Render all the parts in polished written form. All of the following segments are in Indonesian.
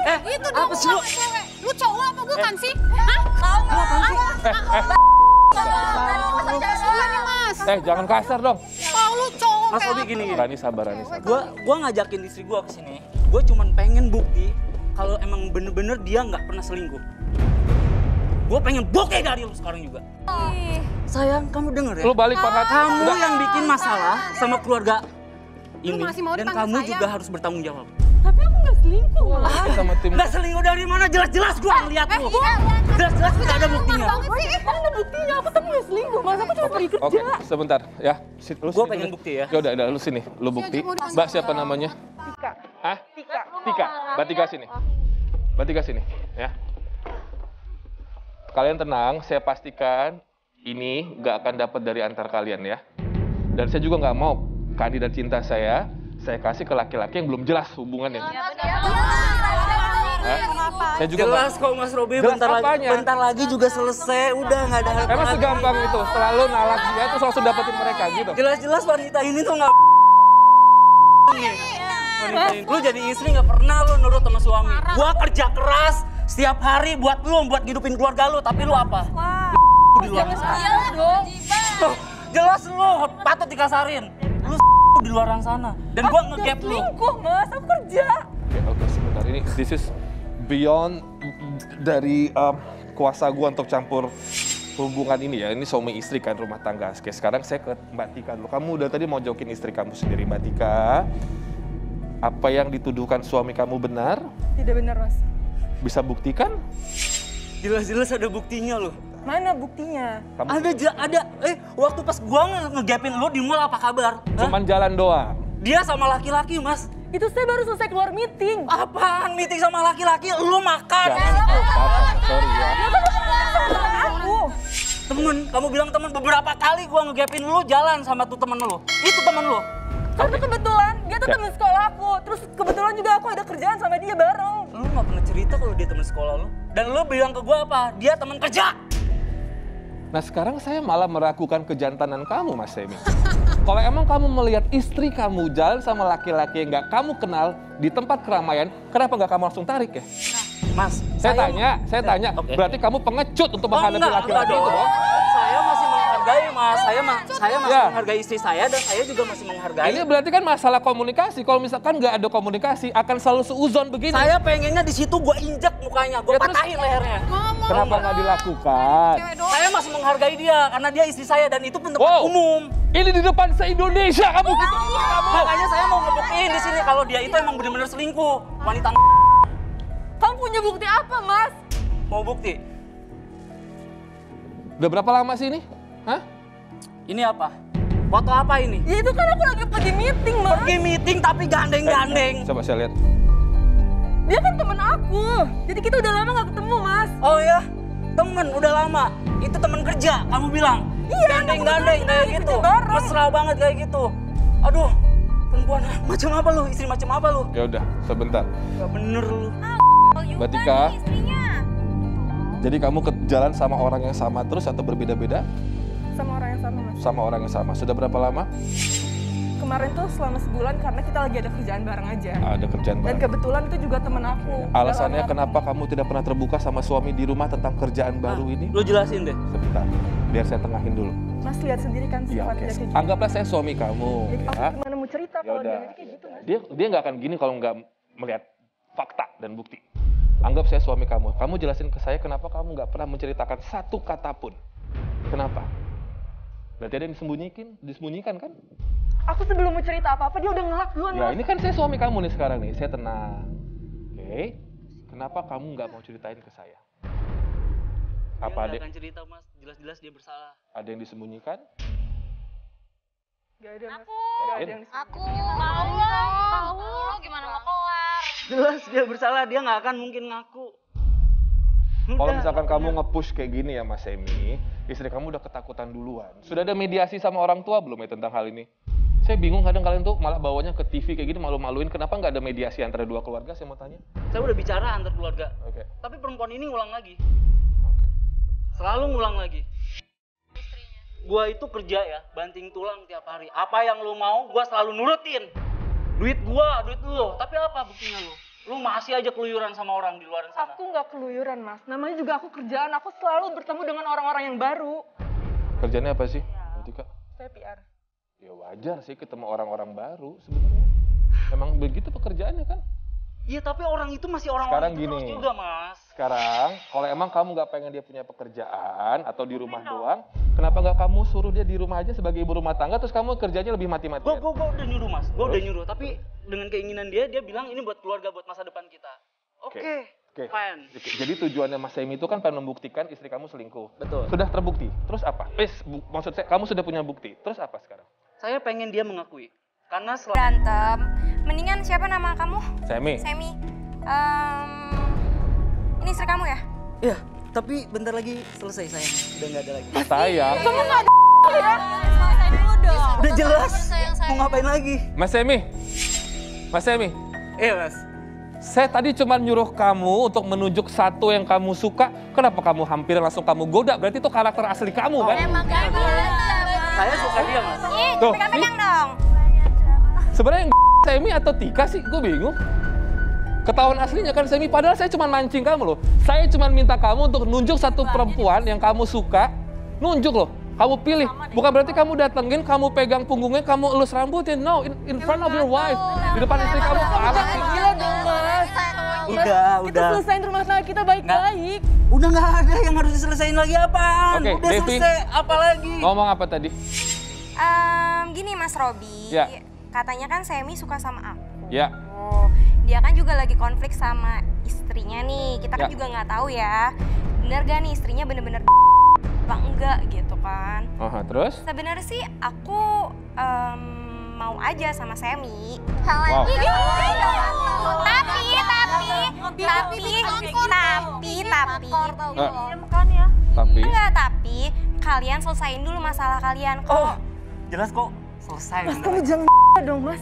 Itu apa sih lu? Lu cowok apa bukan sih? Hah? Tahu Mas. Jangan kasar dong. Tahu lu cowok Mas kayak Obi gini. Rani sabar, Rani sabar. Gua ngajakin istri gua ke sini. Gua cuman pengen bukti kalau emang bener-bener dia nggak pernah selingkuh. Gua pengen bokeh dari lu sekarang juga. Sayang, kamu denger ya? Lu balik pangkat. Kamu yang bikin masalah sama keluarga ini masih mau dan dipanggil kamu sayang? juga harus bertanggung jawab. Tapi aku nggak selingkuh. Sama tim. Nggak selingkuh dari mana? Jelas-jelas gua ngeliat lu. Jelas-jelas nggak ada buktinya. Emang ada buktinya, aku tuh nggak selingkuh. Mas, aku cuma pergi kerja. Oke, sebentar ya. Gua pengen bukti ya. Ya udah, lu sini, lu bukti. Mbak siapa namanya? Tika. Hah? Tika. Mbak Tika sini. Mbak Tika sini, ya. Kalian tenang, saya pastikan ini nggak akan dapat dari antar kalian ya. Dan saya juga nggak mau kandidat cinta saya kasih ke laki-laki yang belum jelas hubungannya. Saya juga Jelas kok Mas Robi, bentar lagi juga selesai. Udah nggak ada hal emang lagi. segampang itu, selalu nalak dia tuh langsung dapetin mereka gitu. Jelas-jelas wanita ini tuh nggak lu jadi istri nggak pernah lu nurut sama suami. Gua kerja keras setiap hari buat lu, buat ngidupin keluarga lu, tapi lu apa? Di luar sana. Tuh, jelas lu patut dikasarin. Lu di luar sana. Dan gua nge-gap lu. Selingkuh, Mas. Aku kerja. Oke, sebentar ini this is beyond dari kuasa gua untuk campur hubungan ini ya. Ini suami istri kan, rumah tangga. Oke, sekarang saya ke Mbak Tika dulu. Kamu udah tadi mau jokin istri kamu sendiri, Mbak Tika. Apa yang dituduhkan suami kamu benar? Tidak benar, Mas. Bisa buktikan? Jelas-jelas ada buktinya lu. Mana buktinya? Ada. Waktu pas gua ngegapin lu di mall apa kabar? Hah? Cuman jalan doang. Dia sama laki-laki, Mas. Itu saya baru selesai keluar meeting. Apaan meeting sama laki-laki? Lu makan. Sorry ya. Aku. Temen, kamu bilang temen, beberapa kali gua ngegapin lu jalan sama tuh temen lu. Itu temen lu. Karena kebetulan dia tuh teman sekolah aku. Terus kebetulan juga aku ada kerjaan sama dia bareng. Lu gak pernah cerita kalau dia temen sekolah lu. Dan lu bilang ke gua apa? Dia temen kerja. Nah sekarang saya malah meragukan kejantanan kamu, Mas Semi. Kalau emang kamu melihat istri kamu jalan sama laki-laki yang gak kamu kenal di tempat keramaian, kenapa gak kamu langsung tarik ya? Mas, Saya tanya, Oke. berarti kamu pengecut untuk menghadapi laki-laki itu dong? Saya masih menghargai, Mas. Saya masih Ya. menghargai istri saya dan saya juga masih menghargai. Ini berarti kan masalah komunikasi. Kalau misalkan nggak ada komunikasi, akan selalu seuzon begini. Saya pengennya di situ gua injek mukanya, gua Ya, terus- patahin lehernya. Kenapa nggak dilakukan? Saya masih menghargai dia karena dia istri saya dan itu pun tempat Wow. umum. Ini di depan se-Indonesia kamu gitu. Makanya saya mau ngebuktiin di sini kalau dia itu emang benar-benar selingkuh. Wanita Kamu punya bukti apa, Mas? mau bukti. Udah berapa lama sih ini? Hah? Ini apa? Foto apa ini? Ya itu kan aku lagi pergi meeting, Mas. Pergi meeting tapi gandeng-gandeng. Coba saya lihat. Dia kan temen aku. Jadi kita udah lama gak ketemu, Mas. Oh ya, temen udah lama. Itu temen kerja, kamu bilang. Iya, Gandeng-gandeng temen kayak kerja, gitu. kerja bareng. Mesra banget kayak gitu. Aduh, perempuan macam apa lu? Istri macam apa lu? Ya udah, sebentar. Gak bener lu. Mbak Tika, jadi kamu ke jalan sama orang yang sama terus atau berbeda-beda? Sama orang yang sama, Mas. Sama orang yang sama. Sudah berapa lama? Kemarin tuh selama sebulan karena kita lagi ada kerjaan bareng aja. Ada kerjaan Dan bareng. kebetulan itu juga temen aku. Alasannya Udah lama kenapa kamu tidak pernah terbuka sama suami di rumah tentang kerjaan baru ini? Lu jelasin deh. Sebentar, biar saya tengahin dulu. ketemu. Mas lihat sendiri kan Iya, sifat oke. dia kayak gitu. Anggaplah saya suami kamu, Jadi ya. aku gimana mau cerita Ya kalau udah. dia kayak gitu, Mas? Dia nggak akan gini kalau nggak melihat fakta dan bukti. Anggap saya suami kamu. Kamu jelasin ke saya kenapa kamu nggak pernah menceritakan satu kata pun. Kenapa? Berarti ada yang disembunyikan kan? Aku sebelum mau cerita apa-apa dia udah ngelak duluan, Ya Mas. ini kan saya suami kamu nih sekarang nih. Saya tenang. Oke. Kenapa kamu nggak mau ceritain ke saya? Apa Dia ada nggak akan cerita, Mas. Jelas-jelas dia bersalah. ada yang disembunyikan? Gak ada, Mas. Yakin? Gak ada yang Aku mau gimana mau kelar? Jelas dia bersalah, dia nggak akan mungkin ngaku. Kalau Udah, misalkan nggak kamu bener. nge-push kayak gini ya Mas Semi, istri kamu udah ketakutan duluan. Sudah ada mediasi sama orang tua belum ya tentang hal ini? Saya bingung kadang kalian tuh malah bawanya ke TV kayak gini malu-maluin. Kenapa nggak ada mediasi antara dua keluarga? Saya mau tanya. Saya udah bicara antar keluarga. Oke. Tapi perempuan ini ngulang lagi. Oke. Selalu ngulang lagi. Gua itu kerja ya, banting tulang tiap hari. Apa yang lu mau, gua selalu nurutin. Duit gua, duit lu. Tapi apa buktinya lu? Lu masih aja keluyuran sama orang di luar sana. Aku nggak keluyuran, Mas. Namanya juga aku kerjaan. Aku selalu bertemu dengan orang-orang yang baru. Kerjanya apa sih, Mbak Tika? Saya PR. Ya wajar sih ketemu orang-orang baru sebenarnya. Emang begitu pekerjaannya kan? Iya, tapi orang itu masih Sekarang orang-orang terus gini. juga, Mas. Sekarang, kalau emang kamu nggak pengen dia punya pekerjaan atau di rumah doang, kenapa nggak kamu suruh dia di rumah aja sebagai ibu rumah tangga, terus kamu kerjanya lebih mati-matian? Gue udah nyuruh, Mas. Gue udah nyuruh. Tapi dengan keinginan dia bilang ini buat keluarga, buat masa depan kita. Oke. Fine. Jadi tujuannya Mas Semi itu kan pengen membuktikan istri kamu selingkuh. Betul. Sudah terbukti. Terus apa? Maksud saya, kamu sudah punya bukti. Terus apa sekarang? Saya pengen dia mengakui. Karena Berantem. Mendingan siapa nama kamu? Semi. Semi. Ini istri kamu ya? Ya, tapi bentar lagi selesai sayang. Udah nggak ada lagi. Sayang. Kamu nggak ada ya? Selesai dulu dong. Udah jelas. Sayang. Mau ngapain lagi? Mas Semi. Mas Semi. Iya, Mas. Saya tadi cuma nyuruh kamu untuk menunjuk satu yang kamu suka. Kenapa kamu hampir langsung kamu goda? Berarti itu karakter asli kamu kan? Emang gak Saya suka dia, Mas. Ih, Tuh, pegang-pegang dong. Sebenarnya yang Semi atau Tika sih? Gue bingung. Ketahuan aslinya kan Semi, padahal saya cuma mancing kamu loh. Saya cuma minta kamu untuk nunjuk satu perempuan yang kamu suka. Nunjuk loh. Kamu pilih. Bukan berarti kamu datengin, kamu pegang punggungnya, kamu elus rambutin. No, in front of your wife. Di depan istri kamu. Parah sih. Gila dong, Mas. Kita selesain rumah tangga kita baik-baik. Udah nggak ada yang harus diselesain lagi apaan? Oke, Udah Devi. selesai, apa lagi? Ngomong apa tadi? Gini Mas Robi. Ya. Katanya kan Semi suka sama aku. Ya. Dia kan juga lagi konflik sama istrinya nih. Kita kan Ya. juga nggak tahu ya. Bener gak nih istrinya bener-bener apa enggak gitu kan. Terus? Sebenarnya sih aku mau aja sama Semi. Wow. Tapi Enggak, tapi kalian selesain dulu masalah kalian. Oh, jelas kok. Selesai. Mas, kamu jangan dong, Mas.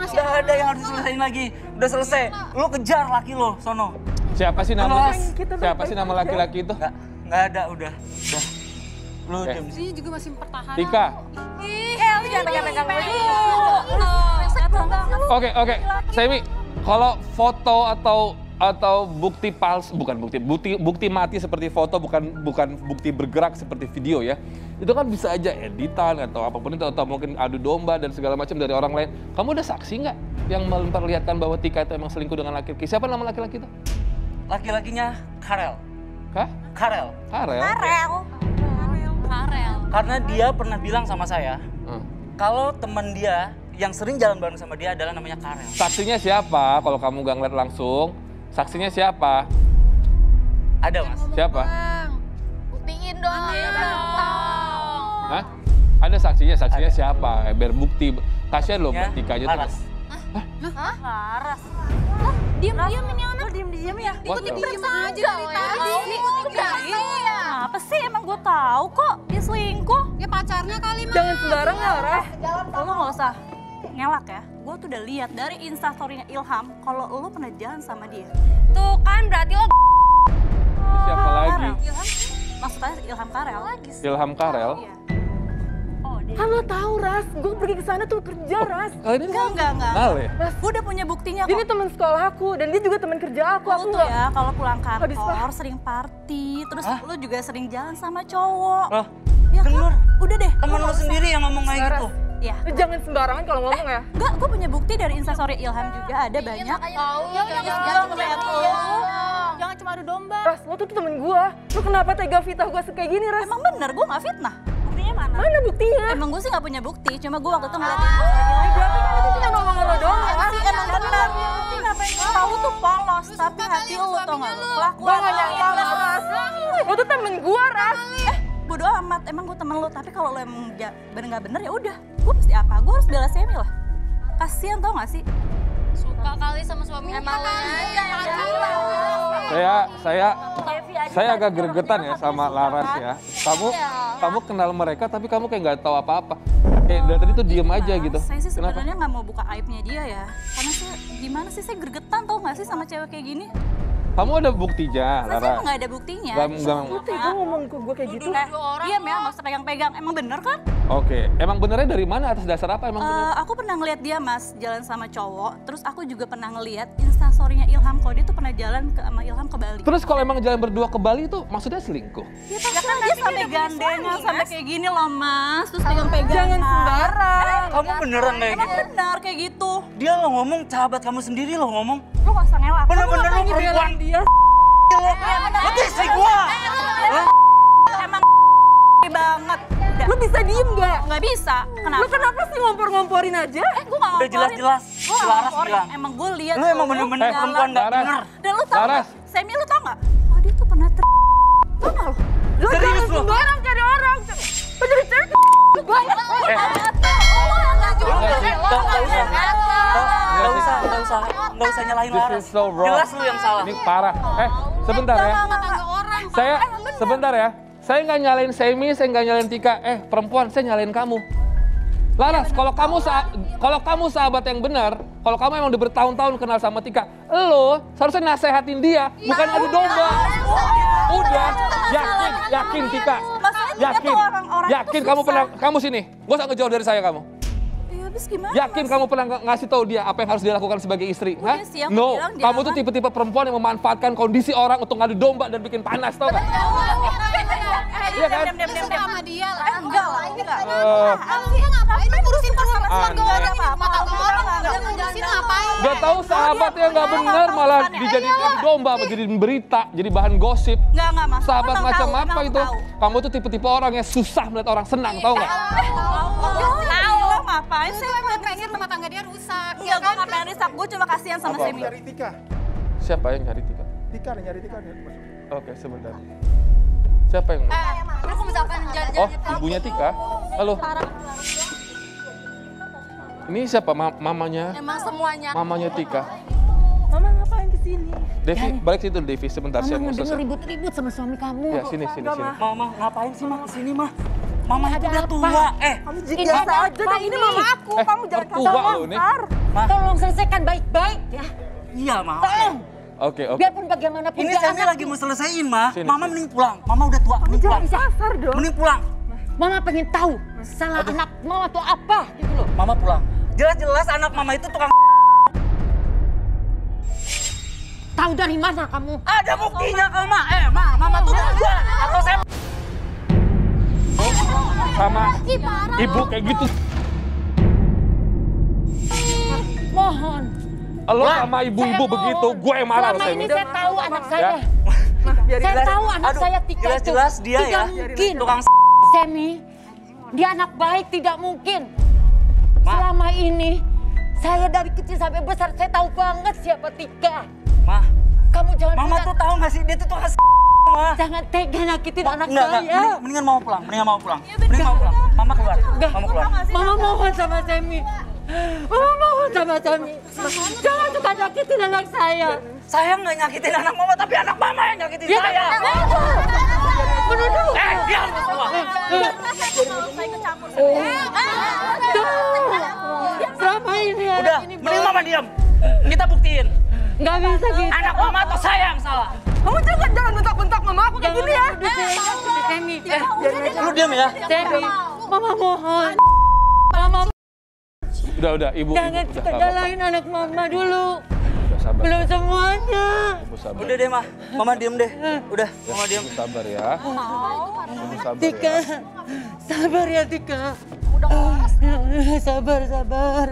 Udah ada yang harus diselesain lagi. Udah selesai. Lu kejar laki lo, sono. siapa sih nama Kita siapa sih nama laki-laki itu? Nggak ada, udah. Lu Oke. diam. Ini juga masih pertahanan. Tika. Lu jangan pegang-pegang gue dulu. Oke. Semi, kalau foto atau bukti palsu, bukan bukti mati seperti foto, bukan bukti bergerak seperti video ya. Itu kan bisa aja editan atau apapun itu, atau mungkin adu domba dan segala macam dari orang lain. Kamu udah saksi nggak yang memperlihatkan bahwa Tika itu emang selingkuh dengan laki-laki? Siapa nama laki-laki itu? Laki-lakinya Karel. Hah? Karel. Karel? Karel. Karena dia pernah bilang sama saya, Hmm. kalau teman dia yang sering jalan bareng sama dia adalah namanya Karel. Saksinya siapa? Kalau kamu nggak ngeliat langsung, saksinya siapa? Ada, Mas. Siapa? Buktiin dong. Hah? Ada saksinya siapa? Biar bukti. Kasihan loh Mbak Tika aja tuh. Laras. Diam ini anak. Diam ya. What the- Diem aja dari tadi. Apa sih? Emang gue tahu kok dia selingkuh. Ya pacarnya kali mah. Jangan sembarang ya, Ras. Lo nggak usah ngelak ya. Gue tuh udah lihat dari instastorynya Ilham kalau lo pernah jalan sama dia. Tuh kan berarti lo Siapa lagi? Karel. Maksudnya Ilham Karel. Ilham Karel? Iya. Kan lo tahu, Ras. Gue pergi ke sana tuh kerja, Ras. Kali ini Enggak. kenal ya? Gue udah punya buktinya kok. Dia ini teman sekolah aku dan dia juga teman kerja aku. Aku tuh ya kalau pulang kantor sering party, terus lo juga sering jalan sama cowok. Loh, Ya denger. kan? Udah deh. Temen lo sendiri yang ngomong kayak gitu. Ya. Jangan sembarangan kalau ngomong ya. Enggak, gue punya bukti dari instastory Ilham juga ada banyak. Jangan ngeliat lo. Jangan cuma adu domba. Ras, lo tuh temen gue. Lo kenapa tega fitnah gue kayak gini, Ras? Emang bener, gue gak fitnah. Buktinya mana? Mana buktinya? Emang gue sih gak punya bukti, cuma gue waktu itu ngeliatin Instastory. Berarti kan itu cuma ngomong lo doang. Emang bener. Tahu tuh polos, tapi hati lo tau gak lo? Kelakuan lo polos, Ras. Lo tuh temen gue, Ras. Bodo amat, emang gue temen lo, tapi kalau lo emang bener gak bener ya udah. Gue mesti apa? Gue harus bela Semi lah. Kasian tau gak sih? Suka kali sama suami. emang lo aja yang Saya agak gregetan ya sama Laras ya. Kamu kenal mereka tapi kamu kayak nggak tahu apa-apa. Kayak dari tadi tuh diem aja gitu. Saya sih Kenapa? sebenarnya nggak mau buka aibnya dia ya. Karena sih gimana sih, saya gregetan tau gak sih sama cewek kayak gini? Kamu ada buktinya, Saya Laras? emang gak ada buktinya. Nggak. Bukti, gue ngomong ke gue kayak gitu. Diam ya, gak usah pegang-pegang. Emang bener kan? Oke, emang benernya dari mana? Atas dasar apa emang bener? Aku pernah ngeliat dia mas jalan sama cowok, terus aku juga pernah ngeliat instastorynya Ilham kalau dia tuh pernah jalan sama Ilham ke Bali. Terus kalau emang jalan berdua ke Bali itu maksudnya selingkuh? Ya kan dia sampai gandengan sampai kayak gini loh mas, terus pegang-pegangan. Jangan sembarang. Kamu beneran kayak Emang gitu? benar kayak gitu. Dia lo ngomong, sahabat kamu sendiri lo ngomong. Lu gak usah ngelak. Bener-bener lo perempuan. Dia. Itu istri gua. Emang banget. Lu bisa diem gak? Gak bisa. Kenapa? Lu kenapa sih ngompor-ngomporin aja? Gua gak ngomporin. Udah jelas-jelas Laras bilang. Emang gue lihat. Lu emang bener-bener perempuan gak Laras. bener. Dan lu tau Laras. gak? Semi lu tau gak? Oh dia tuh pernah Tau gak lu? Lu Serius jangan lu? sembarang cari orang. Penjadi cewek banyak. Nggak usah nyalahin This Laras. is so wrong. Jelas lu yang salah. Ini parah. Sebentar ya. Saya sebentar ya. Saya nggak nyalain Semi, saya nggak nyalain Tika. Perempuan, saya nyalain kamu. Laras, kalau kamu sahabat yang benar, kalau kamu emang udah bertahun-tahun kenal sama Tika, lo seharusnya nasehatin dia, bukan adu domba. Udah, yakin Tika. Yakin kamu pernah, kamu sini. Gak usah ngejauh dari saya kamu. Ya habis gimana? Yakin kamu pernah ngasih tahu dia apa yang harus dia lakukan sebagai istri? Hah? Iya sih, aku No, bilang kamu jangan. tuh tipe-tipe perempuan yang memanfaatkan kondisi orang untuk ngadu domba dan bikin panas, tau gak? Iya kan? Sama dia lah. Enggak lah, enggak. Dia ngapain ngurusin pasangan keluarga Aneh. orang, rumah tangga orang, udah ngurusin ngapain? Gak tahu sahabatnya nggak benar malah dijadiin adu domba, dijadiin berita, jadi bahan gosip. Enggak mas. Sahabat Aku macam tahu, apa aku itu? tahu. Kamu tuh tipe-tipe orang yang susah melihat orang senang, tau nggak? Tahu ngapain sih? Gue pengen rumah tangga dia rusak. Enggak, gue nggak pengen risak. Gue cuma kasihan sama Apa? Semi. Nyari Tika. Siapa yang nyari Tika? Tika nyari Tika. Oke, sebentar. Siapa yang? Aku misalkan Oh, ibunya Tika. Halo. Ini siapa? Mamanya? emang semuanya. Mamanya Tika. Mama ngapain di sini? Devi, balik situ Devi sebentar. Saya mau selesai. ribut-ribut sama suami kamu. Ya, sini. Mama, ngapain sih mah kesini mah? Mama itu udah tua. Kamu biasa aja deh, ini mama aku. Kamu jangan mertua kasar lo nih. kasar. Tolong selesaikan baik-baik ya. Iya, Ma. Tolong. Oke. Biarpun bagaimanapun Ini dia saya anak. lagi mau selesaiin, Ma. Sini, Mama sini. mending pulang. Mama udah tua, mending pulang. Kasar dong. Mending pulang. Mama pengen tahu salah anak mama tuh apa gitu loh. Mama pulang. Jelas-jelas anak Mama itu tukang. Tahu dari mana kamu? Ada buktinya kau, Ma. Mama tuh gua. Atau saya Sama ibu kayak gitu. Mohon. Lo sama ibu-ibu begitu, gue yang marah Selama loh ini Semi. saya tahu anak saya. biarin Saya jelas. tahu anak Aduh, saya Tika itu. jelas-jelas dia Tidak ya. mungkin. Tukang Semi, dia anak baik, tidak mungkin. Ma. Selama ini, saya dari kecil sampai besar, saya tahu banget siapa Tika. Ma, Kamu jangan Mama bilang- tuh tahu nggak sih dia tuh tukang Ma. jangan tega nyakitin anak Enggak, saya. mendingan Mama pulang, mendingan Mama pulang. Mending Mama pulang. Mama keluar. Mama keluar. Mama mohon sama Semi. Mama mohon sama Semi. Jangan suka nyakitin anak saya. Saya nggak nyakitin anak Mama, tapi anak Mama yang nyakitin Ya, saya. Menuduh. Diam semua. Selama ini Udah, anak ini mending Mama diam. Kita buktiin. nggak bisa gitu. Anak Mama atau saya yang salah. Kamu jangan bentak-bentak mama aku kayak gini ya. Semi, Lu diam ya. Semi, Mama mohon. Mama Udah, ibu. jangan Udah, kita sabar, jalanin anak Mama dulu. Udah, sabar. Belum semuanya. Ibu sabar. Udah deh, Ma. Mama diem deh. Udah, Mama diem. Ibu sabar ya. Ibu sabar Tika, ya. sabar ya Tika. Sabar.